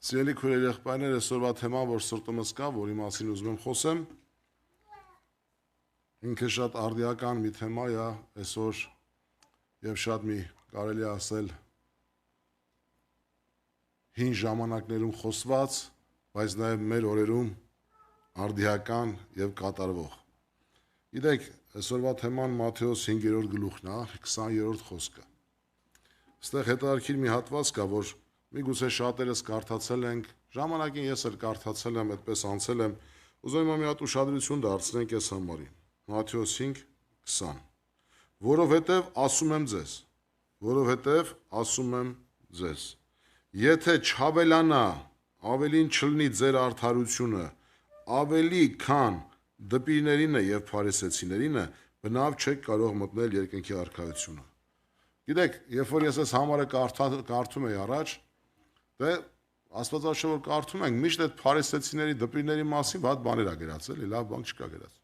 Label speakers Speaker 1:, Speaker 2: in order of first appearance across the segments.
Speaker 1: Սիրելի քույրեր, եղբայրներ, այսօրվա թեման, որ սրտումս կա, որի մասին ուզում եմ խոսեմ, ինքը շատ արդիական մի թեմա է այսօր եւ շատ մի կարելի ասել հին ժամանակներում խոսված, բայց նաեւ մեր օրերում արդիական եւ կատարվող։ Գիտեք, այսօրվա թեման Մատթեոս 5-րդ գլուխն է, 20-րդ խոսքը։ Այստեղ հետարքիր մի հատված կա, որ միգուցե շատերս կարդացել ենք, ժամանակին ես էլ կարդացել եմ, այդպես անցել եմ, ուզում եմ մի հատ ուշադրություն դարձնենք այս համարին։ Մատթեոս 5:20։ Որովհետև ասում եմ ձեզ, եթե չավելանա, ավելին չլինի ձեր արդարությունը, ավելի քան դպիրներինը եւ փարիսեցիներինը, բնավ չեք կարող մտնել երկնքի արքայությունը։ Գիտեք, երբ որ ես այս համարը կարդում եի առաջ, դե Աստվածաշունչը որ կարդում ենք, միշտ այդ փարիսեցիների դպիրների մասին վատ բաներ ա գրած, էլի, լավ բան չկա գրած։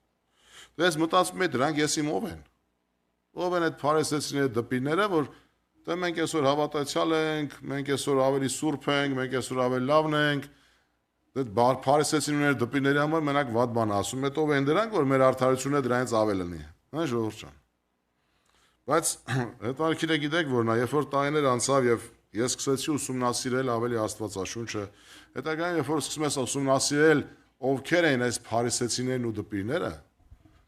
Speaker 1: Դե ես մտածում եմ, դրանք ես իմ ով են։ Ով են այդ փարիսեցիների դպիրները, որ դե մենք այսօր հավատացյալ ենք, մենք այսօր ավելի սուրբ ենք, մենք այսօր ավելի լավն ենք։ Դե փարիսեցիների դպիրների համար մենակ վատ բան ասում, այդ ով են դրանք, որ մեր արդարությունը դրանից ավել լինի։ Հա, ժողովուրդ ջան։ Բայց հետարքիր է գիտեք, որ նա երբ որ տարիներ անցավ եւ ես սկսեցի ուսումնասիրել ավելի Աստվածաշունչը, հետագայում երբ որ սկսում ես ուսումնասիրել ովքեր են այս փարիսեցիներն ու դպիրները,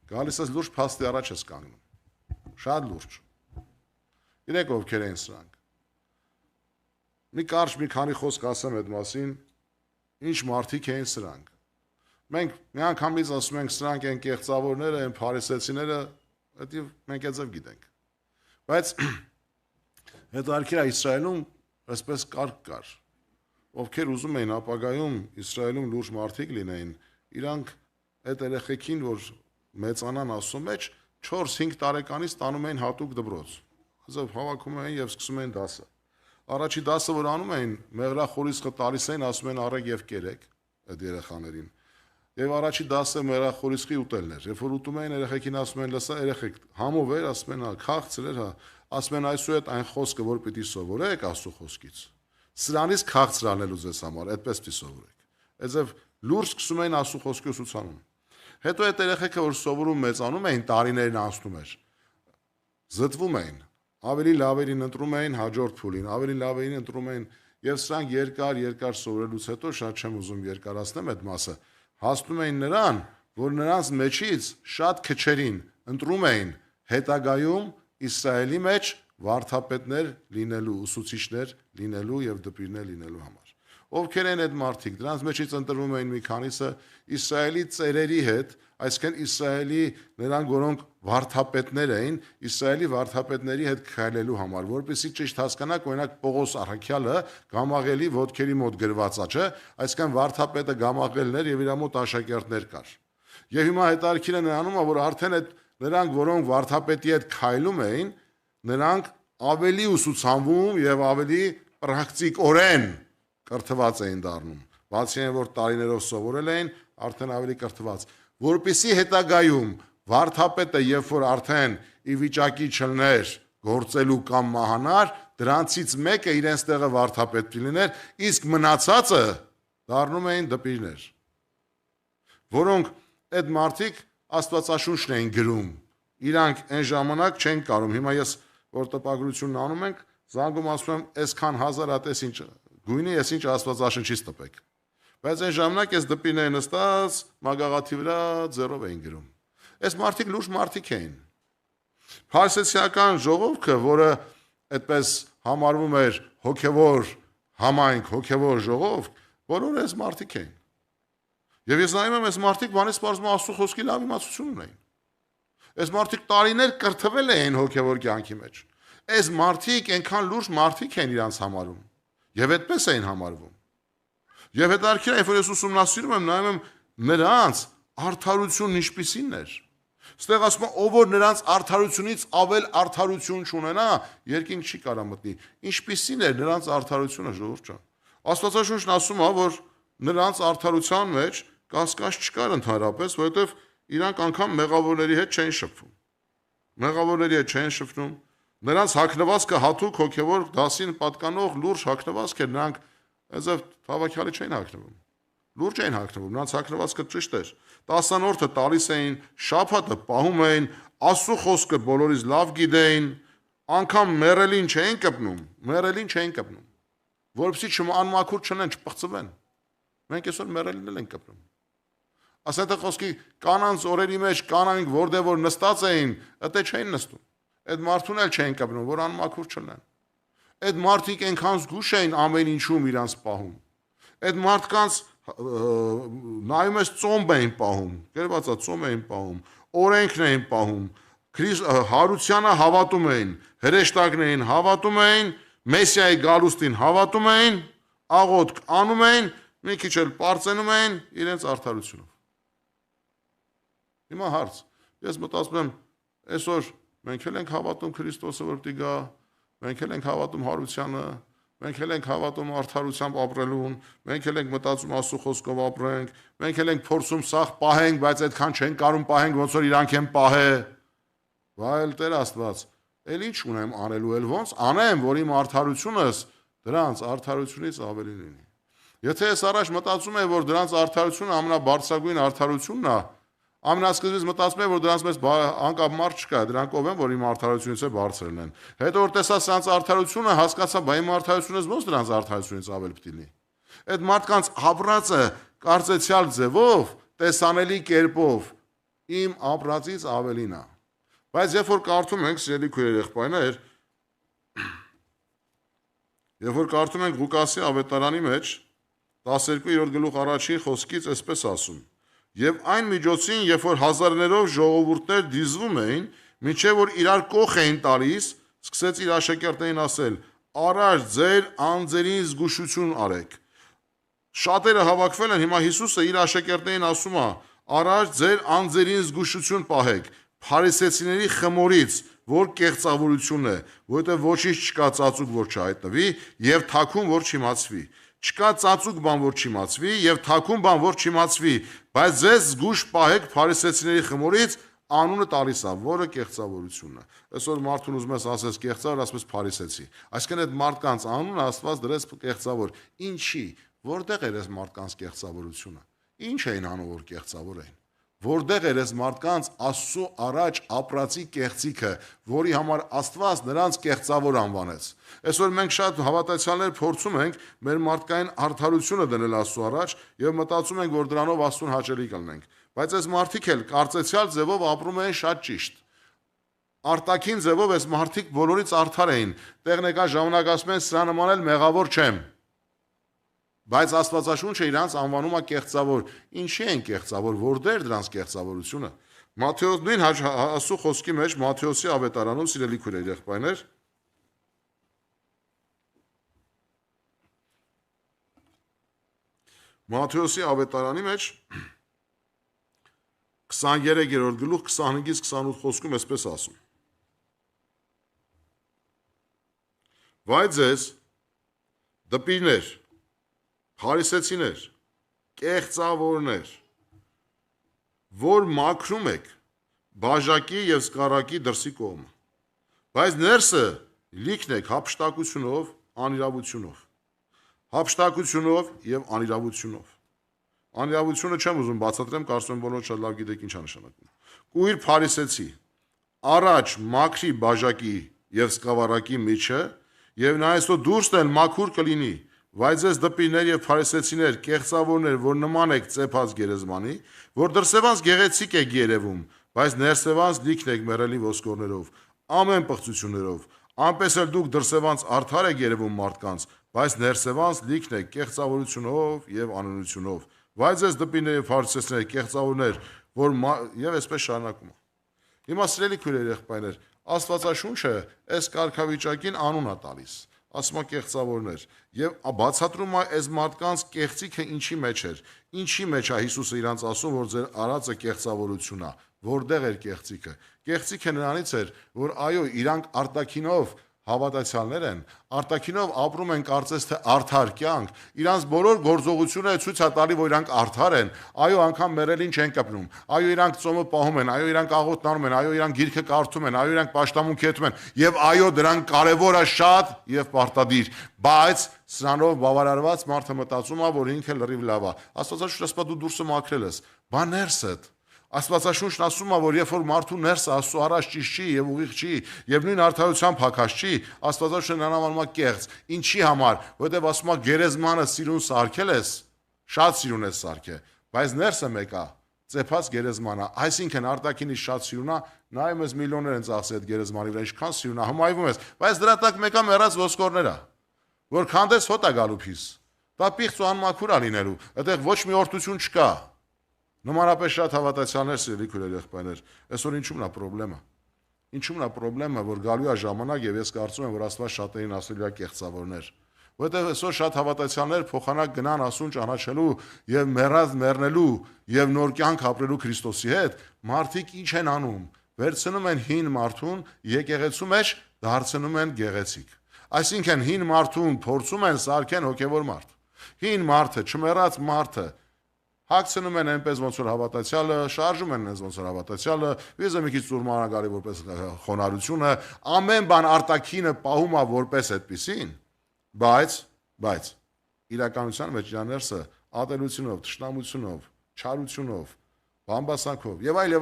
Speaker 1: գալիս ես լուրջ փաստի առաջ ես կանգնում։ Շատ լուրջ։ Գիտեք ովքեր են սրանք։ Մի կարճ մի քանի խոսք ասեմ այդ մասին, ինչ մարդիկ են սրանք։ Մենք մի անգամից ասում ենք սրանք են կեղծավորները, են փարիսեցիները, դա մենք այդպես գիտենք։ Բայց հետարքիր է Իսրայելում այսպես կար, ովքեր ուզում էին ապագայում Իսրայելում լուրջ մարդիկ լինեին, իրանք այդ երեխեքին, որ մեծանան Աստծո մեջ, 4-5 տարեկանից տանում էին հատուկ դպրոց։ Հազիվ հավաքում էին եւ սկսում էին դասը։ Առաջի դասը, որ անում էին, մեղրախորիսը տալիս էին, ասում են առեք եւ կերեք այդ երեխաներին։ Եվ առաջի դասը մեղրախորիսի ուտելն էր։ Երբ որ ուտում էին, երեխեքին ասում են, լսա, երեխեք, համով էր, ասում են, քաղցր էր, հա, ասում են այսօր այդ այն խոսքը, որ պիտի սովորեք Աստծո խոսքից։ Սրանից քաղցր անելու ձեզ համար, այդպես պիտի սովորեք։ Այսով լուրջ սկսում էին Աստծո խոսքի ուսուցանում։ Հետո այդ երեխեքը, որ սովորում մեծանում էին, տարիներն անցնում էր, զտվում էին, ավելի լավերին ընտրում էին հաջորդ փուլին, ավելի լավերին ընտրում էին, եւ սրանք երկար սովորելուց հետո շատ չեմ ուզում երկարացնեմ այդ մասը, հասնում էին նրան, որ նրանց մեջից շատ քչերին ընտրում էին հետագայում Իսրայելի մեջ վարդապետներ լինելու, ուսուցիչներ լինելու եւ դպիրներ լինելու համար։ Ովքեր են այդ մարդիկ, դրանց մեջից ընտրվում էին մի քանիսը Իսրայելի ծերերի հետ, այսինքն Իսրայելի նրանք, որոնք վարդապետներ էին, Իսրայելի վարդապետների հետ քայլելու համար, որպեսզի ճիշտ հասկանաք, օրինակ Պողոս առաքյալը Գամաղելի ոտքերի մոտ գրված է, չէ՞, այսինքն վարդապետը Գամաղելն էր եւ իր մոտ աշակերտներ կար։ Եվ հիմա հետարքիրը նրանում է, որ արդեն այդ նրանք, որոնք վարդապետի հետ քայլում էին, նրանք ավելի ուսուցանվում եւ ավելի պրակտիկորեն կրթված էին դառնում, բացի այն, որ տարիներով սովորել էին, արդեն ավելի կրթված, որպեսզի հետագայում վարդապետը, երբ որ արդեն ի վիճակի չլներ գործելու կամ մահանար, դրանցից մեկը իրենց տեղը վարդապետ լիներ, իսկ մնացածը դառնում էին դպիրներ, որոնք այդ մարդիկ Աստվածաշունչն էին գրում, իրանք այն ժամանակ չեն կարող, հիմա ես որ տպագրությունն անում ենք, զանգում ասում եմ, այսքան հազար հատ ինչ գույնի, ես ինչ Աստվածաշնչից տպեք։ Բայց այն ժամանակ ես դպիրները նստած մագաղաթի վրա ձեռով էին գրում։ Այս մարդիկ լուրջ մարդիկ էին։ Փարիսեցիական ժողովուրդը, որը այդպես համարվում էր հոգևոր համայնք, հոգևոր ժողովուրդ, բոլորը այս մարդիկ էին։ Եվ ես նայում եմ, այս մարդիկ բանից պարզվում Աստծո խոսքի լավ իմացություն ունեին։ Այս մարդիկ տարիներ կրթվել էին հոգևոր կյանքի մեջ։ Այս մարդիկ այնքան լուրջ մարդիկ են իրանց համարում։ Եվ այդպես էին համարվում։ Եվ հետարքիր է, որ ես ուսումնասիրում եմ, նայում եմ նրանց արդարությունն ինչպիսին էր։ Ստեղ ասում է, ով որ նրանց արդարությունից ավել արդարություն չունենա, երկինք չի կարա մտնի։ Ինչպիսին էր նրանց արդարությունը, ժողովուրդ ջան։ Աստվածաշունչն ասում է, որ նրանց արդարության մեջ կասկած չկար ընդհանրապես, որովհետև իրանք անգամ մեղավորների հետ չեն շփվում։ Մեղավորների հետ չեն շփվում։ Նրանց հագնվածքը հատուկ հոգևոր դասին պատկանող լուրջ հագնվածք էր, նրանք Այսով հավաքյալի չէին հագնվում։ Լուրջ էին հագնվում, նրանց հագնվածքը ճիշտ էր։ 10-րդը տալիս էին, շաբաթը պահում էին, Աստծո խոսքը բոլորից լավ գիտեին, անգամ մեռելին չէին կպնում, որովհետեւ անմաքուր չնեն, չպղծվեն։ Մենք այսօր մեռելին ենք կպնում։ Ասենք խոսքի կանանց օրերի մեջ կանանք որտեղ որ նստած էին, այդտե չէին նստում։ Այդ մարդուն էլ չէին կպնում, որ անմաքուր չնեն։ Այդ մարդիկ այնքան զգուշ էին ամեն ինչում իրանց պահում։ Այդ մարդկանց նայում ես ծոմբ էին պահում, գրվածա ծոմ էին պահում, օրենքն էին պահում, հարությանը հավատում էին, հրեշտակն էին հավատում էին, Մեսիայի գալուստին հավատում էին, աղոթք անում էին, մի քիչ էլ պարծենում էին իրենց արդարությունով։ Հիմա հարց, ես մտածում եմ, այսօր մենք էլ ենք հավատում Քրիստոսը որ պիտի գա, մենք էլ ենք հավատում հարությանը, մենք էլ ենք հավատում արդարությամբ ապրելուն, մենք էլ ենք մտածում Աստծո խոսքով ապրենք, մենք էլ ենք փորձում սաղ պահենք, բայց այդքան չենք կարող պահենք, ոնց որ իրանք են պահե։ Վայել Տեր Աստված, էլ ինչ ունեմ անելու, էլ ոնց անեմ, որ իմ արդարությունս դրանց արդարությունից ավելի լինի։ Եթե ես առաջ մտածում եմ, որ դրանց արդարությունը ամենաբարձրագույն արդարությունն է, ամենասկզբից մտածում եմ, որ դրանց մեծ անկապ մարդ չկա, դրանք ով են, որ իմ արդարությունից է բարձրն են։ Հետո որ տեսա սրանց արդարությունը, հասկացա, բա իմ արդարությունից ոնց դրանց արդարությունից ավել պիտի լինի։ Այդ մարդկանց ապրածը կարծեցյալ ձևով, տեսանելի կերպով իմ ապրածից ավելին է։ Բայց երբ որ կարդում ենք, սիրելի քույրեր եղբայրներ, երբ որ կարդում ենք Ղուկասի ավետարանի մեջ 12-րդ գլուխ առաջին խոսքից այսպես ասում. Եվ այն միջոցին, երբ որ հազարներով ժողովուրդներ դիզվում էին, մինչև որ իրար կոխ էին տալիս, սկսեց իր աշակերտներին ասել. «Արար ձեր անձերին զգուշություն արեք»։ Շատերը հավաքվել են, հիմա Հիսուսը իր աշակերտներին ասում է. «Արար ձեր անձերին զգուշություն պահեք, փարիսեցիների խմորից, որ կեղծավորություն է, որովհետև ոչինչ չկա ծածուկ, որ չհայտնվի, եւ թաքուն, որ չիմացվի։ Չկա ծածուկ բան, որ չիմացվի, եւ թաքուն բան, որ չիմացվի, բայց ձեզ զգուշ պահեք փարիսեցիների խմորից, անունը տալիս է, որը կեղծավորությունն է»։ Այսօր մարդուն ուզում ես ասես կեղծավոր, ասես փարիսեցի։ Այսինքն այդ մարդկանց անունը Աստված դրեց կեղծավոր։ Ինչի՞, որտեղ էր այս մարդկանց կեղծավորությունը։ Ինչ էին անում, որ կեղծավոր էին։ Որտեղ էր այս մարդկանց Աստծո առաջ ապրածի կեղծիքը, որի համար Աստված նրանց կեղծավոր անվանեց։ Այսօր մենք շատ հավատացյալներ փորձում ենք մեր մարդկային արդարությունը դնել Աստծո առաջ եւ մտածում ենք, որ դրանով Աստծուն հաճելի կլինենք։ Բայց այս մարդիկ էլ կարծեցյալ ձևով ապրում են շատ ճիշտ։ Արտաքին ձևով այս մարդիկ բոլորից արդար էին։ Տեղնեկա ժամանակ ասում են սրա նման էլ մեղավոր չեմ։ Բայց Աստվածաշունչը իրանց անվանում է կեղծավոր։ Ինչի են կեղծավոր, որտեղ դրանց կեղծավորությունը։ Մատթեոս նույն Աստծո խոսքի մեջ Մատթեոսի ավետարանում սիրելի քույրեր եղբայրներ Մատթեոսի ավետարանի մեջ 23-րդ գլուխ 25-ից 28 խոսքում այսպես ասում. Վայ ձեզ, դպիրներ, փարիսեցիներ, կեղծավորներ, որ մաքրում եք բաժակի եւ սկառակի դրսի կողմը, բայց ներսը լիքն եք հափշտակությունով, անիրավությունով, հափշտակությունով եւ անիրավությունով։ Անիրավությունը չեմ ուզում բացատրեմ, կարծում եմ բոլորը շատ լավ գիտեք ինչ է նշանակում։ Կույր փարիսեցի, առաջ մաքրի բաժակի եւ սկավառակի միջը, եւ նա այսօ դուրսն էլ մաքուր կլինի, բայց ես դպիրներ եւ փարիսեցիներ, կեղծավորներ, որ նման եք ծեփած գերեզմանի, որ դրսևանց գեղեցիկ եք երևում, բայց ներսևանց լիքն եք մեռելի ոսկորներով, ամեն պղծություններով, անպես էլ դուք դրսևանց արդար եք երևում մարդկանց, բայց ներսևանց լիքն եք կեղծավորությունով եւ անօրությունով, բայց ես դպիրներ եւ փարիսեցիներ, կեղծավորներ, որ եւ այսպես շարունակում է։ Հիմա սիրելի քույրեր եղբայրներ, Աստվածաշունչը այս կարգավիճակին անուն է տալիս, ասում է կեղծավորներ, եւ բացատրում է այս մարդկանց կեղծիքը ինչի մեջ էր, ինչի մեջ է Հիսուսը իրանց ասում, որ ձեր արածը կեղծավորություն է, որտեղ էր կեղծիքը։ Կեղծիքը նրանից էր, որ այո, իրանք արտաքինով հավատացյալներ են, արտաքինով ապրում են կարծես թե արդար կյանք, իրանց բոլոր գործողությունները ցույց է տալի, որ իրանք արդար են, այո, անգամ մերելին չեն կպնում, այո, իրանք ծոմը պահում են, այո, իրանք աղոթնանում են, այո, իրանք գիրքը կարդում են, այո, իրանք պաշտամունք եթում են, եւ այո, դրանք կարեւոր է շատ եւ պարտադիր, բայց սրանով բավարարված մարդը մտածում է, որ ինքը լրիվ լավ է։ Աստվածաշունչը ասում է դու դուրսը մաքրել ես, բա ներսդ Աստվածաշունչն ասում է, որ երբ որ մարդու ներսը Աստծո առաջ ճիշտ չի եւ ուղիղ չի եւ նույն արդարությամբ հակած չի, Աստվածաշունչն անհամարում է կեղծ։ Ինչի համար, որովհետեւ ասում է գերեզմանը սիրուն սարքել ես, շատ սիրուն ես սարքել, բայց ներսը մեկ է, ծեփած գերեզմանը, այսինքն արտաքինից շատ սիրուն է, նայում ես միլիոններ են ծախսել այդ գերեզմանի վրա, ինչքան սիրուն է, հմայվում ես, բայց դրա տակ մեկը մեռած ոսկորներ է, որ քանդես հոտ է գալու փիս։ Դա պիղծ ու անմաքուր է լինելու, այդտեղ ոչ մի օրդություն չկա։ Նմանապես շատ հավատացյալներ, սիրելի քույրեր, եղբայրներ, այսօր ինչու՞մն է խնդրեմը։ Ինչու՞մն է խնդրեմը, որ գալու է ժամանակ եւ ես կարծում եմ, որ Աստված շատերին ասելու է կեղծավորներ։ Որտեղ այսօր շատ հավատացյալներ փոխանակ գնան ասուն ճանաչելու եւ մեռած մեռնելու եւ նոր կյանք ապրելու Քրիստոսի հետ, մարդիկ ինչ են անում։ Վերցնում են հին մարդուն, եկեղեցու մեջ դարձնում են գեղեցիկ։ Այսինքն հին մարդուն փորձում են սարքեն հոգեվոր մարդ։ Հին մարդը, չմեռած մարդը հագցնում են այնպես ոնց որ հավատացյալը, շարժում են այնպես ոնց որ հավատացյալը, վիզը մի քիչ ծուրմանագարի որպես խոնարհությունը, ամեն բան արտաքինը պահում է որպես այդպեսին, բայց իրականության մեջ իր ներսը ատելությունով, թշնամությունով, չարությունով, բամբասանքով եւ այլ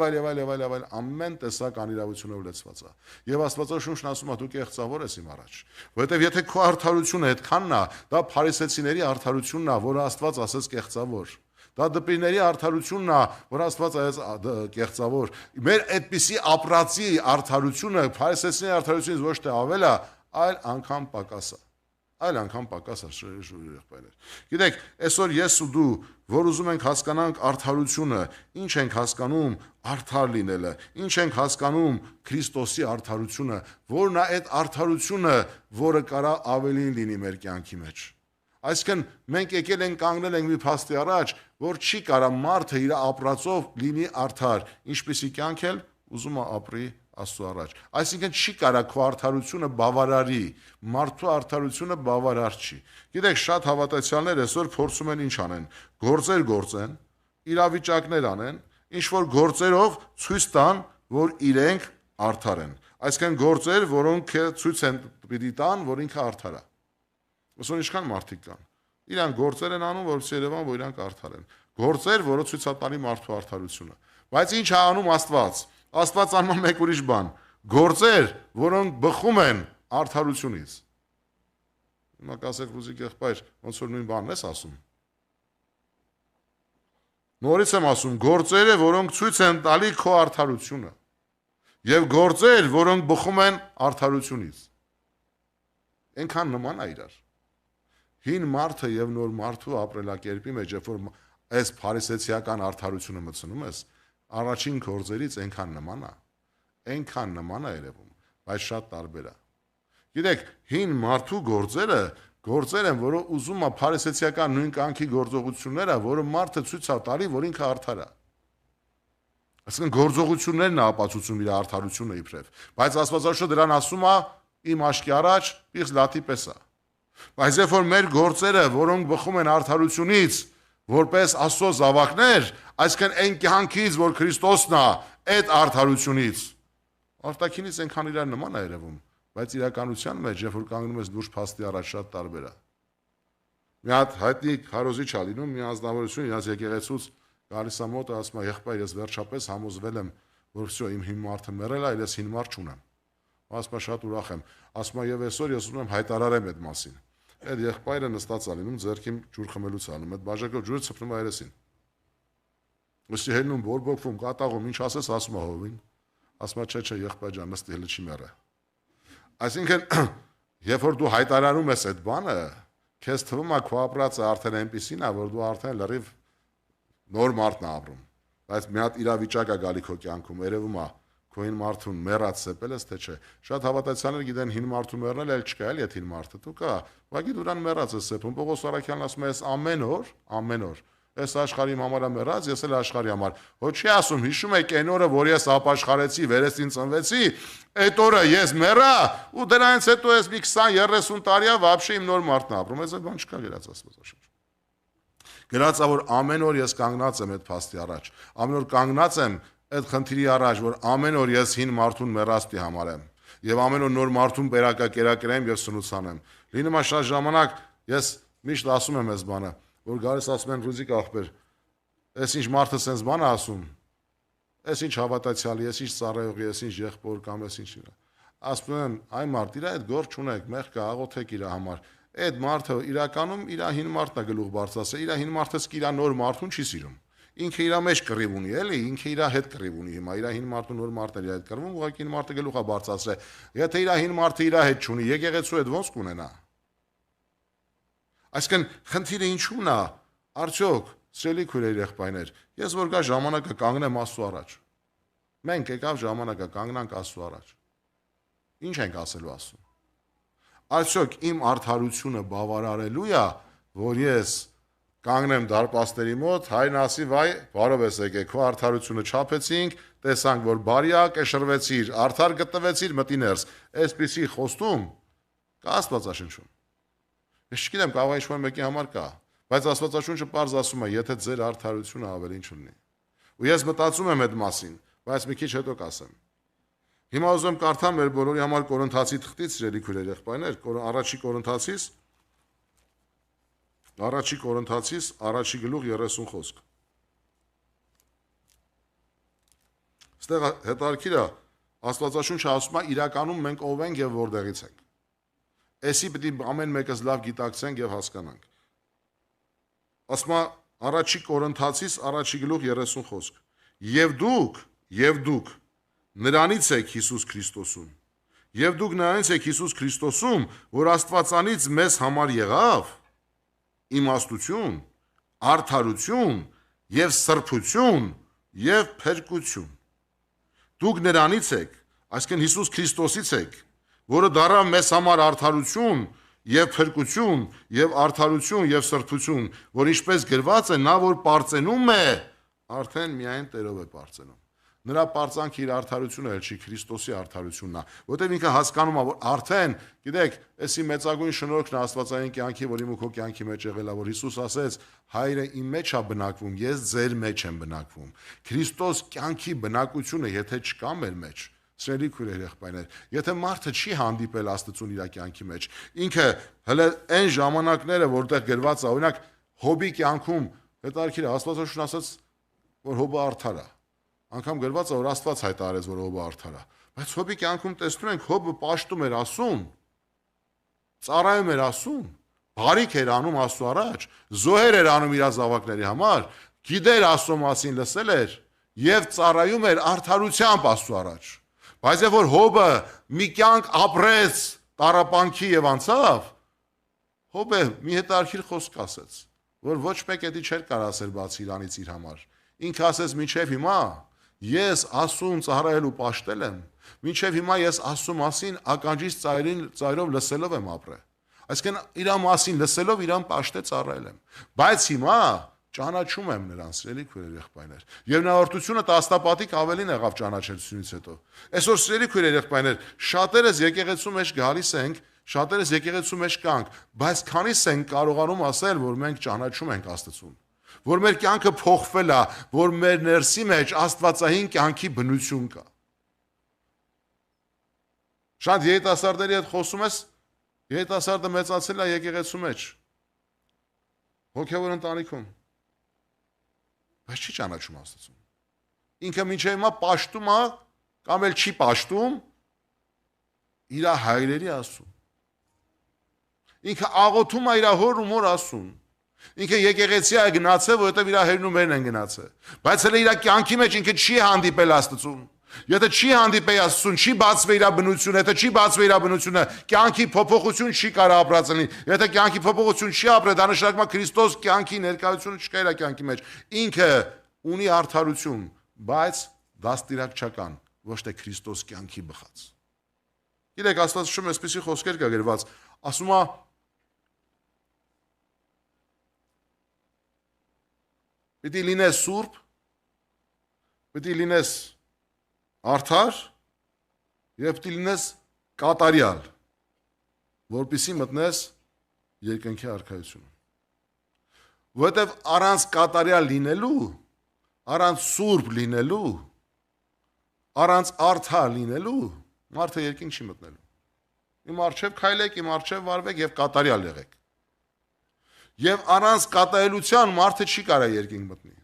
Speaker 1: ամեն տեսակ անիրավությունով լեցված է։ Եվ Աստվածաշունչն ասում է դու կեղծավոր ես իմ առաջ, որովհետեւ եթե քո արդարությունը այդքանն է, դա փարիսեցիների արդարությունն է, որը Աստված ասեց կեղծավոր։ Դա դպիրների արդարությունն է, որ Աստված ասեց կեղծավոր։ Մեր այդպիսի ապրածի արդարությունը փարիսեցիների արդարությունից ոչ թե ավել է, այլ անգամ պակաս է։ Այլ անգամ պակաս է, եղբայրներ։ Գիտեք, այսօր ես ու դու, որ ուզում ենք հասկանանք արդարությունը, ինչ ենք հասկանում արդար լինելը, ինչ ենք հասկանում Քրիստոսի արդարությունը, որն է այդ արդարությունը, որը կարա ավելին լինի մեր կյանքի մեջ։ Այսինքն մենք եկել ենք կանգնել ենք մի փաստի առաջ, որ չի կարա մարդը իր ապրածով լինի արդար, ինչպեսի կյանք էլ ուզում է ապրի Աստծո առաջ։ Այսինքն չի կարա քո արդարությունը բավարարի, մարդու արդարությունը բավարար չի։ Գիտեք, շատ հավատացյալներ այսօր փորձում են ինչ անեն, գործեր գործեն, իրավիճակներ անեն, ինչ որ գործերով ցույց տան, որ իրենք արդար են։ Այսինքն գործեր, որոնք ցույց են պիտի տան, որ ինքը արդար է։ Այսօր ինչքան մարդիկ կան։ Իրանք գործեր են անում, որովհետեւ Երևան, որ իրանք արդար են։ Գործեր, որը ցույց է տալի մարդու արդարությունը։ Բայց ինչ է անում Աստված։ Աստված անում մեկ ուրիշ բան։ Գործեր, որոնք բխում են արդարությունից։ Հիմա կասեք ռուզիկ եղբայր, ոնց որ նույն բանն ես ասում։ Նորից եմ ասում, գործերը, որոնք ցույց են տալի քո արդարությունը։ Եվ գործեր, որոնք բխում են արդարությունից։ Այնքան նման է իրար։ Հին մարդը եւ նոր մարդու ապրելակերպի մեջ, երբ որ այս փարիսեցիական արդարությունը մտցնում ես, առաջին գործերից այնքան նման է երևում, բայց շատ տարբեր է։ Գիտեք, հին մարդու գործեր են, որը ուզում է փարիսեցիական նույն կյանքի գործողությունները, որը մարդը ցույց է տալի, որ ինքը արդար է։ Այսինքն գործողություններն է ապացուցում իր արդարությունը իբրև, բայց Աստվածաշունչը դրան ասում է իմ աչքի առաջ պիղծ լաթի պես է։ Բայց երբ որ մեր գործերը, որոնք բխում են արդարությունից, որպես Աստծո զավակներ, այսինքն այն կյանքից, որ Քրիստոսն է, այդ արդարությունից, արտաքինից այնքան իրար նման է երևում, բայց իրականության մեջ, երբ որ կանգնում ես դուրս փաստի առաջ, շատ տարբեր է։ Մի հատ հայտնի քարոզիչ է լինում, մի անձնավորություն իրաց եկեղեցուց գալիս է մոտը, ասում է եղբայր, ես վերջապես համոզվել եմ, որ վсё իմ հին մարդը մեռել է, ես հին մարդ չունեմ։ Ասում է շատ ուրախ եմ, ասում է եւ այսօր ես ուզում եմ հայտարարեմ այդ մասին։ Այդ եղբայրը նստած է լինում, ձեռքին ջուր խմելուց անում, այդ բաժակով ջուրը ցփնում է երեսին։ Ոսի հելնում, բորբոքվում, կատաղում, ինչ ասես, ասում է հովին։ Ասում է չէ, եղբայր ջան, նստի հələ չի մեռը։ Այսինքն, երբ որ դու հայտարարում ես այդ բանը, քեզ թվում է քո ապրածը արդեն այնպեսին է, որ դու արդեն լրիվ նոր մարդն ես ապրում։ Բայց մի հատ իրավիճակ է գալի քո կյանքում, երևում է քո հին մարդուն մեռած սեպել ես թե չէ։ Շատ հավատացյալներ գիտեն հին մարդու մեռնել էլ չկա, էլ եթե հին մարդը դու կա, ուղղակի դուրան մեռած է սեպում։ Պողոս Արաքյանն ասում է, ամեն օր Այս աշխարհի համար եմ մեռած, ես էլ աշխարհի համար։ Ոչ չի ասում, հիշում եք այն օրը, որ ես ապաշխարեցի, վերեսին ծնվեցի, այդ օրը ես մեռա, ու դրանից հետո ես մի 20-30 տարի вообще իմ նոր մարդն ապրում, այս բան չկա գրած Աստվածաշնչում։ Գրած է, որ ամեն օր ես կանգնած եմ այդ փաստի առաջ։ Ամեն օր կանգնած եմ այդ խնդիրի առաջ, որ ամեն օր ես հին մարդուն մեռածի համար եմ, եւ ամեն օր նոր մարդուն բերակակերակրեմ եւ սնուցանեմ։ Լինում է շատ ժամանակ ես միշտ ասում եմ այս բանը, որ գալիս ասում են Ռուզիկ ախպեր, այս ինչ մարդը sense բան է ասում, այս ինչ հավատացյալի, այս ինչ ծառայողի, այս ինչ եղբոր կամ այս ինչ։ Ասում են, այ մարդ, իր այդ գործ չունեք, մեղք աղոթեք իր համար։ Այդ մարդը իրականում իր հին մարդն է գլուխ բարձրացրել, իր հին մարդը իր նոր մարդուն չի սիրում։ Ինքը իր մեջ կռիվ ունի, էլի, ինքը իր հետ կռիվ ունի հիմա, իր հին մարդու նոր մարդն իր հետ կռվում, ուղղակի հին մարդը գլուխ է բարձրացրել։ Եթե իր հին մարդը իր հետ չունի, եկեղեցու հետ ոնց կունենա։ Այսինքն խնդիրը ինչու՞մն է, արդյոք, սիրելի քույրեր եղբայրներ, ես որ գա ժամանակը կանգնեմ Աստծո առաջ։ Մենք եկավ ժամանակը կանգնանք Աստծո առաջ։ Ինչ ենք ասելու Աստծուն։ Արդյոք իմ արդարությունը բավարարելու է, որ ես կանգնեմ դարպաստերի մոտ, հայրն ասի, վայ, բարով ես եկել, քո արդարությունը չափեցինք, տեսանք, որ բարի է, կշռվեցիր, արդար գտնվեցիր, մտի ներս։ Այսպիսի խոստում կա Աստվածաշնչում։ Ես չգիտեմ, կարող է ինչ-որ մեկի համար կա, բայց Աստվածաշունչը պարզ ասում է, եթե ձեր արդարությունը ավելին չլինի։ Ու ես մտածում եմ այդ մասին, բայց մի քիչ հետո կասեմ։ Հիմա ուզում եմ կարդամ մեր բոլորի համար Կորինթացի թղթից, սիրելի քույրեր եղբայրներ, առաջի Կորինթացիս, առաջի գլուխ 30 խոսք։ Ստեղ հետարքիրը Աստվածաշունչը ասում է իրականում մենք ով ենք եւ որտեղից ենք։ Էսի պետք է ամեն մեկս լավ գիտակցենք եւ հասկանանք։ Ասում է առաջի Կորինթացիս, առաջի գլուխ 30 խոսք։ Եվ դուք նրանից եք Հիսուս Քրիստոսում։ Եվ դուք նրանից եք Հիսուս Քրիստոսում, որ Աստվածանից մեզ համար եղավ իմաստություն, արդարություն եւ սրբություն եւ փրկություն։ Դուք նրանից եք, այսինքն Հիսուս Քրիստոսից եք, որը դառավ մեզ համար արդարություն եւ փրկություն եւ արդարություն եւ սրբություն, որ ինչպես գրված է, նա որ պարծենում է, արդեն միայն Տերով է պարծենում։ Նրա պարծանքը իր արդարությունը էլ չի, Քրիստոսի արդարությունն է, որտեղ ինքը հասկանում է, որ արդեն, գիտեք, այսի մեծագույն շնորհքն է աստվածային կյանքի, որ իմ ու քո կյանքի մեջ եղել է, որ Հիսուս ասեց, հայրը իմ մեջ է բնակվում, ես ձեր մեջ եմ բնակվում։ Քրիստոս կյանքի բնակությունը, եթե չկա մեր մեջ, սիրելի քույրեր եղբայրներ, եթե մարդը չի հանդիպել Աստծուն իր կյանքի մեջ, ինքը հələ այն ժամանակները, որտեղ գրված է, օրինակ Հոբի կյանքում, հետարքիր Աստվածաշունչն ասաց, որ Հոբը արդար է։ Անկամ գրված է, որ Աստված հայտարարեց, որ Հոբը արդար է։ Բայց Հոբի կյանքում տեսնում ենք, Հոբը պաշտում էր Աստծուն, ծառայում էր Աստծուն, բարիք էր անում Աստծո առաջ, զոհեր էր անում իր զավակների համար, գիտեր Աստծո մասին, լսել էր եւ ծառայում էր արդարությամբ Աստծո առաջ։ Բայց երբ որ Հոբը մի կյանք ապրեց տառապանքի եւ անցավ, Հոբը մի հետարքիր խոսք ասեց, որ ոչ մեկ էդի չէր կարող ասել բացի իրանից իր համար։ Ինքը ասեց մինչև հիմա ես Աստծուն ծառայելու պաշտել եմ, մինչև հիմա ես Աստծո մասին ականջից ծայրով լսելով եմ ապրել։ Այսինքն իր մասին լսելով իրան պաշտե ծառայել եմ։ Բայց հիմա ճանաչում եմ նրան, սիրելի քույրեր եղբայրներ։ Եվ նորտությունը տասնապատիկ ավելին եղավ ճանաչելությունից հետո։ Այսօր սիրելի քույրեր եղբայրներ, շատերս եկեղեցու մեջ գալիս ենք, շատերս եկեղեցու մեջ կանք, բայց քանիս ենք կարողանում ասել, որ մենք ճանաչում ենք Աստծուն, որ մեր կյանքը փոխվել է, որ մեր ներսի մեջ աստվածային կյանքի բնություն կա։ Շատ երիտասարդների հետ խոսում ես, երիտասարդը մեծացել է եկեղեցու մեջ, հոգևոր ընտանիքում, բայց չի ճանաչում Աստծուն։ Ինքը մինչև հիմա պաշտում է, կամ էլ չի պաշտում իր հայրերի Աստծուն։ Ինքը աղոթում է իր հոր ու մոր Աստծուն։ Ինքը եկեղեցի է գնացել, որովհետև իր հայրն ու մերն են գնացել։ Բայց հենց իր կյանքի մեջ ինքը չի հանդիպել Աստծուն։ Եթե չի հանդիպել Աստծուն, չի բացվել իր բնությունը, եթե չի բացվել իր բնությունը, կյանքի փոփոխություն չի կարող ապրածնի։ Եթե կյանքի փոփոխություն չի ապրել, դա նշանակում է Քրիստոս կյանքի ներկայությունը չկա իր կյանքի մեջ։ Ինքը ունի արդարություն, բայց դաստիարակչական, ոչ թե Քրիստոս կյանքի բխած։ Գիտեք, Աստվածաշունչում այսպիսի խոսքեր կա գրված, ասում է Պիտի լինես սուրբ, պիտի լինես արդար եւ պիտի լինես կատարյալ, որպեսզի մտնես երկնքի արքայությունը։ Որովհետեւ առանց կատարյալ լինելու, առանց սուրբ լինելու, առանց արդար լինելու մարդը երկինք չի մտնելու։ Իմ առջև քայլեք, իմ առջև վարվեք եւ կատարյալ եղեք։ Եվ առանց կատարելության մարդը չի կարող երկինք մտնի։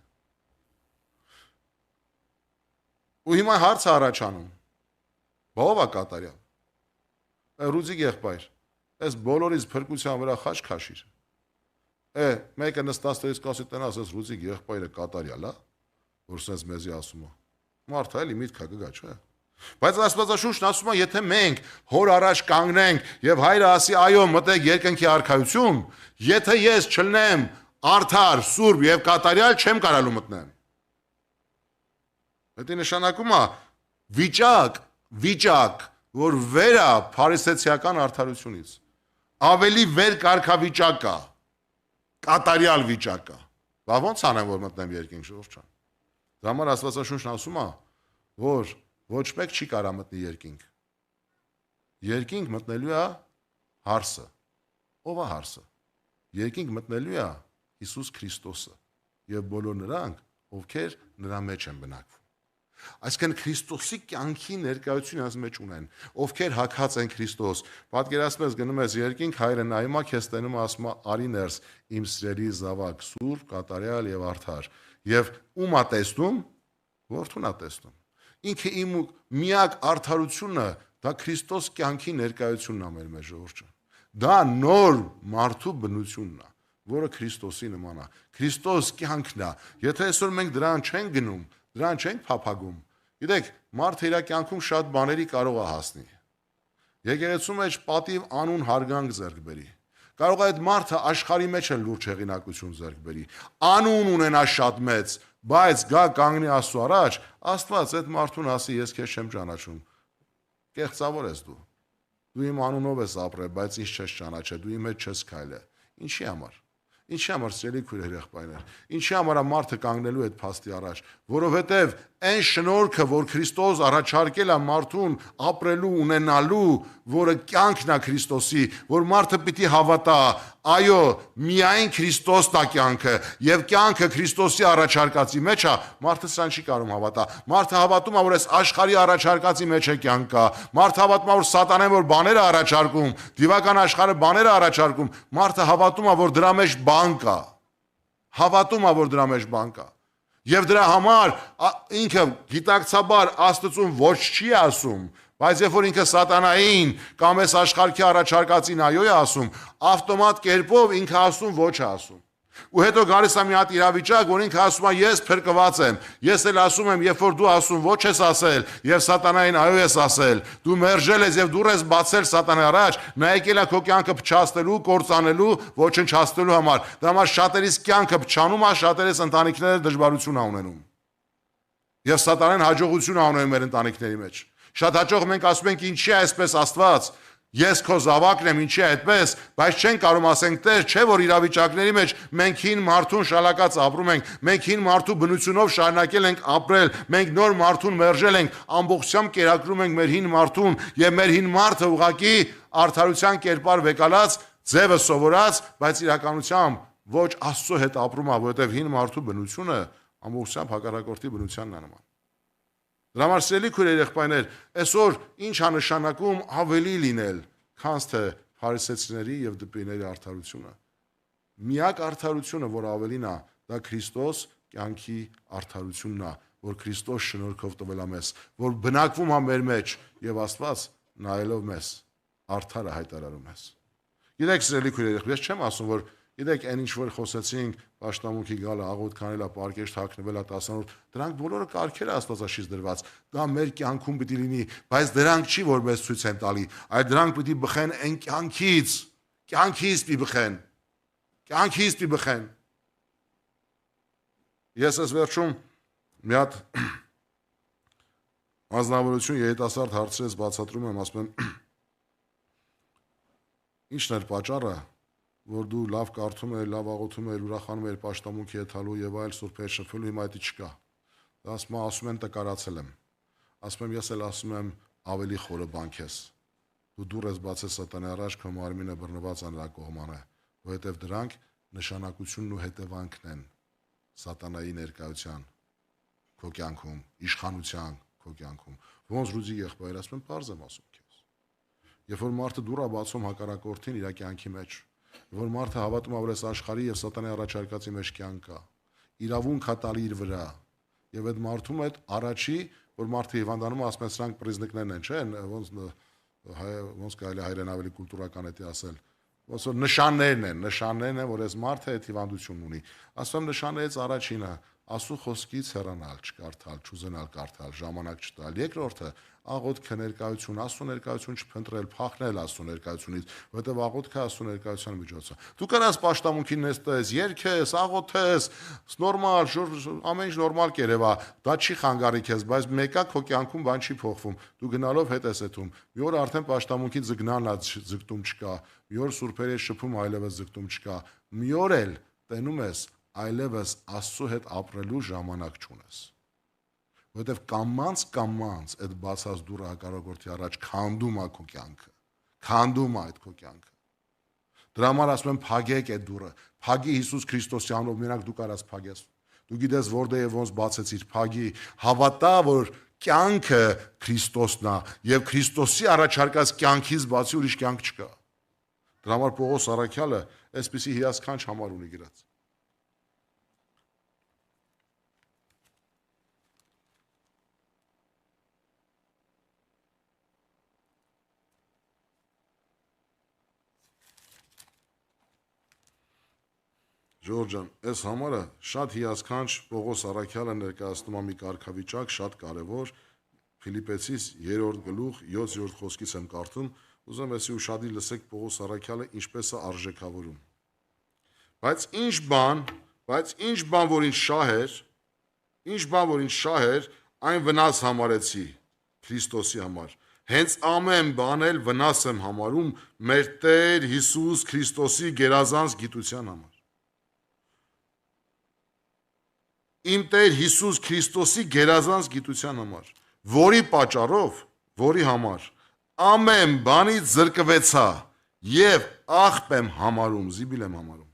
Speaker 1: Ու հիմա հարց առաջանում. ո՞վ է կատարյալ։ Ռուզիկ եղբայր, այս բոլորից փրկության վրա խաչ քաշիր։ Մեկը նստած կասի տնաս, այս Ռուզիկ եղբայրը կատարյալ է, որ sense մեզի ասում է։ Մարդը էլի միտքը կգա, չէ՞։ Բայց Աստվածաշունչն ասում է, եթե մենք հոր առաջ կանգնենք եւ հայրը ասի այո, մտեք երկնքի արքայություն, եթե ես չլնեմ արդար, սուրբ եւ կատարյալ, չեմ կարալու մտնեմ։ Դա նշանակում է վիճակ, որ վեր է փարիսեցիական արդարությունից։ Ավելի վեր կարգավիճակ կա, կատարյալ վիճակ կա։ Բա ո՞նց անեմ, որ մտնեմ երկինք, ժողովուրդ ջան։ Դա համար Աստվածաշունչն ասում է, որ ոչ մեկ չի կարա մտնի երկինք։ Երկինք մտնելու է հարսը։ Ո՞վ է հարսը։ Երկինք մտնելու է Հիսուս Քրիստոսը եւ բոլոր նրանք, ովքեր նրա մեջ են բնակվում։ Այսինքն Քրիստոսի կյանքի ներկայությունը այս մեջ ունեն, ովքեր հագած են Քրիստոս։ Պատկերացնում ես գնում ես երկինք, հայրը նայում է, քեզ տենում է, ասում է՝ «Արի ներս, իմ սիրելի զավակ, սուրբ, կատարյալ եւ արդար»։ Եվ ում է տեսնում։ Որդուն է տեսնում։ Ինքը իմ միակ արդարությունը դա Քրիստոս կյանքի ներկայությունն է մեր մեջ, ժողովուրդ։ Դա նոր մարդու բնությունն է, որը Քրիստոսի նման է։ Քրիստոս կյանքն է։ Եթե այսօր մենք դրան չենք գնում, դրան չենք փափագում, գիտեք, մարդը իր կյանքում շատ բաների կարող է հասնի։ Եկեղեցու մեջ պատիվ անուն հարգանք ձեռք բերի։ Կարող է այդ մարդը աշխարհի մեջ էլ լուրջ հեղինակություն ձեռք բերի։ Անուն ունենա շատ մեծ, բայց գա կանգնի Աստծո առաջ, Աստված այդ մարդուն ասի, ես քեզ չեմ ճանաչում։ Կեղծավոր ես դու։ Դու իմ անունով ես ապրել, բայց ինձ չես ճանաչել, դու իմ հետ չես քայլել։ Ինչի համար։ Ինչի համար սիրելի քույրեր եղբայրներ։ Ինչի համար է մարդը կանգնելու այդ փաստի առաջ, որովհետև այն շնորհքը, որ Քրիստոս առաջարկել է մարդուն ապրելու, ունենալու, որը կյանքն է Քրիստոսի, որ մարդը պիտի հավատա, այո, միայն Քրիստոսն է կյանքը, եւ կյանքը Քրիստոսի առաջարկածի մեջ է, մարդը սրան չի կարող հավատա։ Մարդը հավատում է, որ այս աշխարհի առաջարկածի մեջ է կյանք կա։ Մարդը հավատում է, որ Սատանան որ բաներ է առաջարկում, դիվական աշխարհը բաներ է առաջարկում, մարդը հավատում է, որ դրա մեջ բան կա։ Հավատում է, որ դրա մեջ բան կա։ Եվ դրա համար ինքը գիտակցաբար Աստծուն ոչ չի ասում, բայց երբ որ ինքը Սատանային կամ այս աշխարհի առաջարկածին այո է ասում, ավտոմատ կերպով ինքը ասում ոչ է ասում։ Ու հետո գալիս է մի հատ իրավիճակ, որ ինքը ասում է ես փրկված եմ։ Ես էլ ասում եմ, երբ որ դու ասում ոչ ես ասել, եւ Սատանային այո ես ասել, դու մերժել ես եւ դուռ ես բացել Սատանայի առաջ, նա եկել է քո կյանքը փչացնելու, կործանելու, ոչնչացնելու համար։ Դա համար շատերիս կյանքը փչանում է, շատերիս ընտանիքները դժվարություն է ունենում։ Եվ Սատանան հաջողություն է ունենում մեր ընտանիքների մեջ։ Շատ հաջող մենք ասում ենք ինչի է այսպես Աստված։ Ես քո զավակն եմ, ինչի է այդպես, բայց չեն կարող ասենք Տեր, չէ որ իրավիճակների մեջ մենք հին մարդուն շալակած ապրում ենք, մենք հին մարդու բնությունով շարունակել ենք ապրել, մենք նոր մարդուն մերժել ենք, ամբողջությամբ կերակրում ենք մեր հին մարդուն, եւ մեր հին մարդը ուղղակի արդարության կերպար վեկալած, ձևը սովորած, բայց իրականությամբ ոչ Աստծո հետ ապրում է, որովհետեւ հին մարդու բնությունը ամբողջությամբ հակառակորդի բնությանն է նման։ Դրա համար սիրելի քույրեր եղբայրներ, այսօր ինչ է նշանակում ավելի լինել, քան թե փարիսեցիների եւ դպիների արդարությունը։ Միակ արդարությունը, որ ավելին է, դա Քրիստոս կյանքի արդարությունն է, որ Քրիստոս շնորհքով տվել է մեզ, որ բնակվում է մեր մեջ եւ Աստված նայելով մեզ արդարը հայտարարում մեզ։ Գիտեք սիրելի քույրեր, ես չեմ ասում, որ գիտեք, այն ինչ որ խոսեցինք, պաշտամունքի գալը, աղոտ քանելը, պարկեշտ հագնվելը, 10-րդ, դրանք բոլորը կարգեր է Աստվածաշից դրված։ Դա մեր կյանքում պիտի լինի, բայց դրանք չի որ մեզ ցույց են տալի, այլ դրանք պիտի բխեն այն կյանքից պիտի բխեն։ Կյանքից պիտի բխեն։ Ես այս վերջում մի հատ ազնվորություն երիտասարդ հարցրեց բացատրում եմ, ասում եմ ինչն էր պատճառը, որ դու լավ կարդում ես, լավ աղոթում ես, ուրախանում ես պաշտամունքի եթալու եւ այլ սուրբեր շփվելու, հիմա դա չկա։ Դա ասում են տկարացել եմ։ Ասում եմ ես էլ ասում եմ ավելի խորը բան քեզ։ Դու դուր ես բացել սատանայի առաջ, քո մարմինը բռնված անհրակողման է, որովհետեւ դրանք նշանակությունն ու հետևանքն են սատանայի ներկայության քո կյանքում, իշխանության քո կյանքում։ Ոնց Ռուզի եղբայր ասում եմ, բարձ եմ ասում քեզ։ Երբ որ մարդը դուր է բացում հակառակորդին իր կյանքի մեջ, որ մարդը հավատում ավրես աշխարհի եւ սատանայի առաջարկածի մեջ կյանք կա, իրավունք է տալի իր վրա, եւ այդ մարդում այդ առաջի, որ մարդը հիվանդանում ասում են սրանք պրիզնիկներն են, չէ՞, ոնց կարելի հայերեն ավելի կուլտուրական է ասել, ոնց որ նշաններն են, որ այս մարդը այդ հիվանդությունն ունի։ Ասում եմ նշաններից առաջինը Աստծո խոսքից հեռանալ, չկարդալ, չուզենալ կարդալ, ժամանակ չտալ։ Երկրորդը աղոթքը ներկայություն, Աստծո ներկայություն չփնտրել, փախնել Աստծո ներկայությունից, որովհետև աղոթքը Աստծո ներկայության միջոց է։ Դու կարաս պաշտամունքին նստես, երգես, աղոթես, նորմալ, ամեն ինչ նորմալ կերևա, դա չի խանգարի քեզ, բայց մեկա քո կյանքում բան չի փոխվում։ Դու գնալով հետ ես եթում։ Մի օր արդեն պաշտամունքի ձգնանն է, ձգտում չկա։ Մի օր սուրբերի շփում այլևս ձգտում չկա։ Մի օր էլ տենում ես այլևս Աստծո հետ ապրելու ժամանակ չունես։ Որովհետև կամած այդ բացած դուռը հակառակորդի առաջ քանդում է քո կյանքը, քանդում է այդ քո կյանքը։ Դրա համար ասում եմ փագեք այդ դուռը, փագի Հիսուս Քրիստոսի անունով, մենակ դու կարաս փագես։ Դու գիտես որտեղ եւ ոնց բացեցիր, փագի, հավատա, որ կյանքը Քրիստոսն է եւ Քրիստոսի առաջարկած կյանքից բացի ուրիշ կյանք չկա։ Դրա համար Պողոս առաքյալը այսպիսի հիասքանչ համար ունի գրած։ Ժորժան, այս համարը շատ հիասքանչ Պողոս առաքյալը ներկայացնում է մի կարգավիճակ, շատ կարևոր, Ֆիլիպեցիս 3-րդ գլուխ 7-րդ խոսքից եմ կարդում, ուզում եմ ուշադիր լսեք Պողոս առաքյալը ինչպես է արժեքավորում։ Բայց ինչ բան, որ ինձ շահ էր, այն վնաս համարեցի Քրիստոսի համար։ Հենց ամեն բան էլ վնաս եմ համարում մեր Տեր Հիսուս Քրիստոսի գերազանց գիտության համար։ Իմ Տեր Հիսուս Քրիստոսի գերազանց գիտության համար, որի համար ամեն բանից զրկվեցա եւ աղբ եմ համարում, զիբիլ եմ համարում։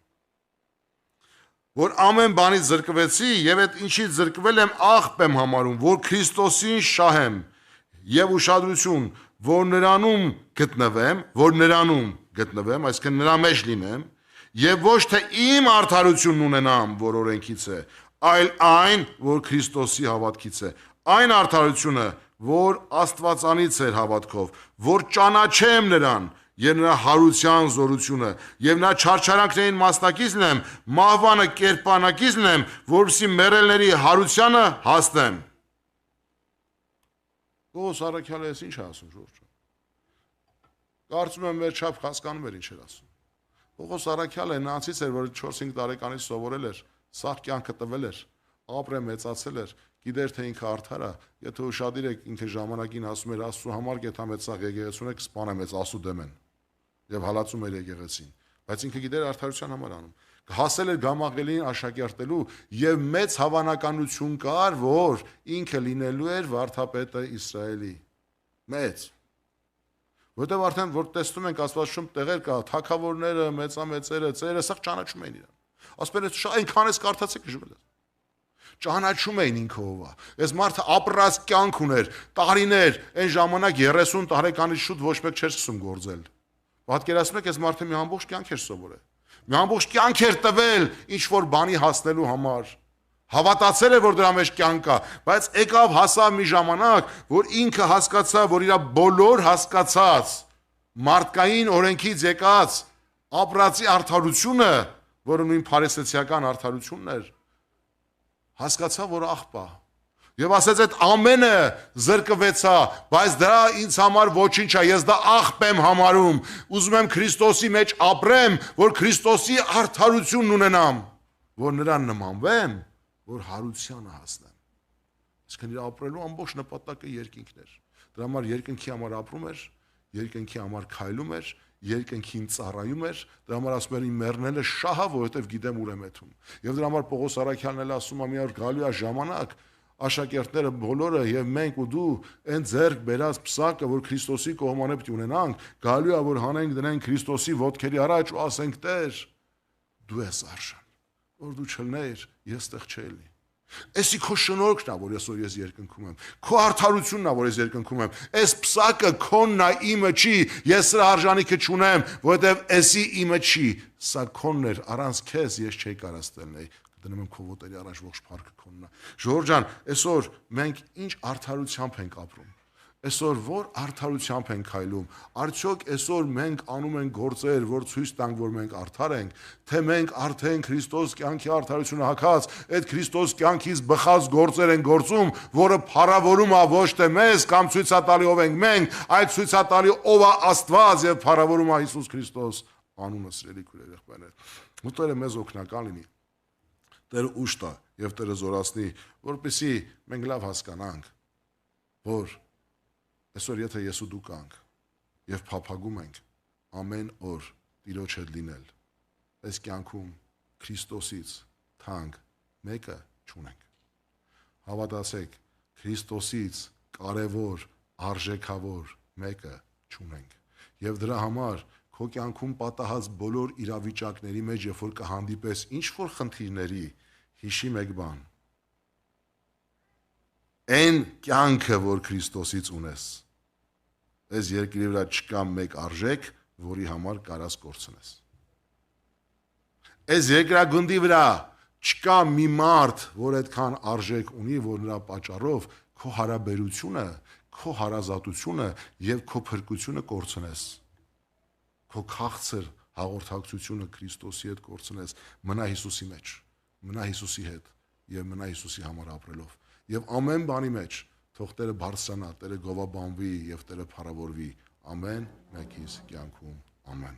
Speaker 1: Որ ամեն բանից զրկվեցի եւ այդ ինչից զրկվել եմ աղբ եմ համարում, որ Քրիստոսին շահեմ եւ ուշադրություն, որ նրանում գտնվեմ, այսինքն նրա մեջ լինեմ եւ ոչ թե իմ արդարությունն ունենամ, որ օրենքից է, այլ այն, որ Քրիստոսի հավատքից է, այն արդարությունը, որ Աստվածանից էր հավատքով, որ ճանաչեմ նրան եւ նրա հարության զորությունը եւ նրա չարչարանքներին մասնակից լինեմ, մահվանը կերպանակից լինեմ, որպեսզի մեռելների հարությանը հասնեմ։ Պողոս առաքյալը ինչ է ասում, Ժորժ։ Կարծում եմ մեր չափ հասկանում էր ինչ էր ասում։ Պողոս առաքյալը նրանցից էր, որ 4-5 տարեկանից սովորել էր, սաղ կյանքը տվել էր, ապրել մեծացել էր, գիտեր թե ինքը արդար է, եթե ուշադիր եք ինքը ժամանակին ասում էր Աստծո համար գետա մեծ սաղ եկեղեցուն եք սպանեմ մեծ Աստծո դեմ են եւ հալածում էր եկեղեցին, բայց ինքը գիտեր արդարության համար անում։ Հասել էր Գամաղելին աշակերտելու եւ մեծ հավանականություն կար, որ ինքը լինելու էր վարդապետը Իսրայելի։ Մեծ։ Որտեւ արդեն որ տեսնում ենք Աստվածաշունչ տեղեր կա, թագավորները, մեծամեծերը, ծերը սա ճանաչում են իրան։ Ասում են այնքան էս կարդացեք ժվել է։ Ճանաչում էին ինքը ով է։ Այս մարդը ապրած կյանք ուներ, տարիներ, այն ժամանակ 30 տարեկանից շուտ ոչ մեկ չէր սկսում գործել։ Պատկերացնում եք, այս մարդը մի ամբողջ կյանք էր սովորել։ Մի ամբողջ կյանք էր տվել ինչ որ բանի հասնելու համար։ Հավատացել էր, որ դրա մեջ կյանք կա, բայց եկավ հասավ մի ժամանակ, որ ինքը հասկացավ, որ իր բոլոր հասկացած մարդկային օրենքից եկած ապրածի արդարությունը, որը նույն փարիսեցիական արդարությունն էր, հասկացավ, որ աղբ է։ Եվ ասեց այդ ամենը զրկվեցա, բայց դրա ինձ համար ոչինչ է, ես դա աղբ եմ համարում, ուզում եմ Քրիստոսի մեջ ապրեմ, որ Քրիստոսի արդարությունն ունենամ, որ նրան նմանվեմ, որ հարությանը հասնեմ։ Այսինքն իր ապրելու ամբողջ նպատակը երկինքն էր։ Դրա համար երկնքի համար ապրում էր, երկնքի համար քայլում էր երկնքին ծառայում էր, դրա համար ասում էր իմ մեռնելը շահա, որովհետև գիտեմ ուր եմ եթում։ Եվ դրա համար Պողոս Առաքյալն էլ ասում է մի օր գալու է ժամանակ, աշակերտները բոլորը եւ մենք ու դու այն ձեռք բերած պսակը, որ Քրիստոսի կողմանը պետք ունենանք, գալու է որ հանենք դնենք Քրիստոսի ոտքերի առաջ ու ասենք Տեր, դու ես արժան, որ դու չլներ, ես տեղ չելի։ Էսի քո շնորհքն է, որ ես երկնքում եմ։ Քո արդարությունն է, որ ես երկնքում եմ։ Այս պսակը քոնն է, իմը չի։ Ես սրա արժանիքը չունեմ, որովհետև էսի իմը չի։ Սա քոնն էր, առանց քեզ ես չէի կարող ստելնել։ Դնում եմ քո ոտերի առաջ ողջ փառքը քոնն է։ Ժողովուրդ ջան, այսօր մենք ինչ արդարությամբ ենք ապրում։ Այսօր որ արդարությամբ ենք քայլում, արդյոք այսօր մենք անում ենք գործեր, որ ցույց տանք, որ մենք արդար ենք, թե մենք արդեն Քրիստոս կյանքի արդարությունը հագած, այդ Քրիստոս կյանքից բխած գործեր են գործում, որը փառավորում է ոչ թե մեզ կամ ցույցատալի ով ենք մենք, այլ ցույցատալի ով է Աստված եւ փառավորում է Հիսուս Քրիստոս անունը սիրելի քույրեր եղբայրներ։ Մտորը մեզ օգնական լինի։ Տերը ուժ տա եւ Տերը զորացնի, որպեսզի մենք լավ հասկանանք, որ այսօր եթե ես ու դու կանք եւ փափագում ենք ամեն օր Տիրոջ հետ լինել, այս կյանքում Քրիստոսից թանկ մեկը չունենք։ Հավատացեք, Քրիստոսից կարևոր, արժեքավոր մեկը չունենք։ Եվ դրա համար քո կյանքում պատահած բոլոր իրավիճակների մեջ, երբ որ կհանդիպես ինչ-որ խնդիրների, հիշի մեկ բան։ Այն կյանքը, որ Քրիստոսից ունես, այս երկրի վրա չկա մեկ արժեք, որի համար կարաս կորցնես։ Այս երկրագնդի վրա չկա մի մարդ, որ այդքան արժեք ունի, որ նրա պատճառով քո հարաբերությունը, քո հարազատությունը եւ քո փրկությունը կորցնես։ Քո քաղցր հաղորդակցությունը Քրիստոսի հետ կորցնես, մնա Հիսուսի մեջ, մնա Հիսուսի հետ եւ մնա Հիսուսի համար ապրելով։ Եվ ամեն բանի մեջ թող Տերը բարձրանա, Տերը գովաբանվի եւ Տերը փառավորվի։ Ամեն մեկիս կյանքում։ Ամեն։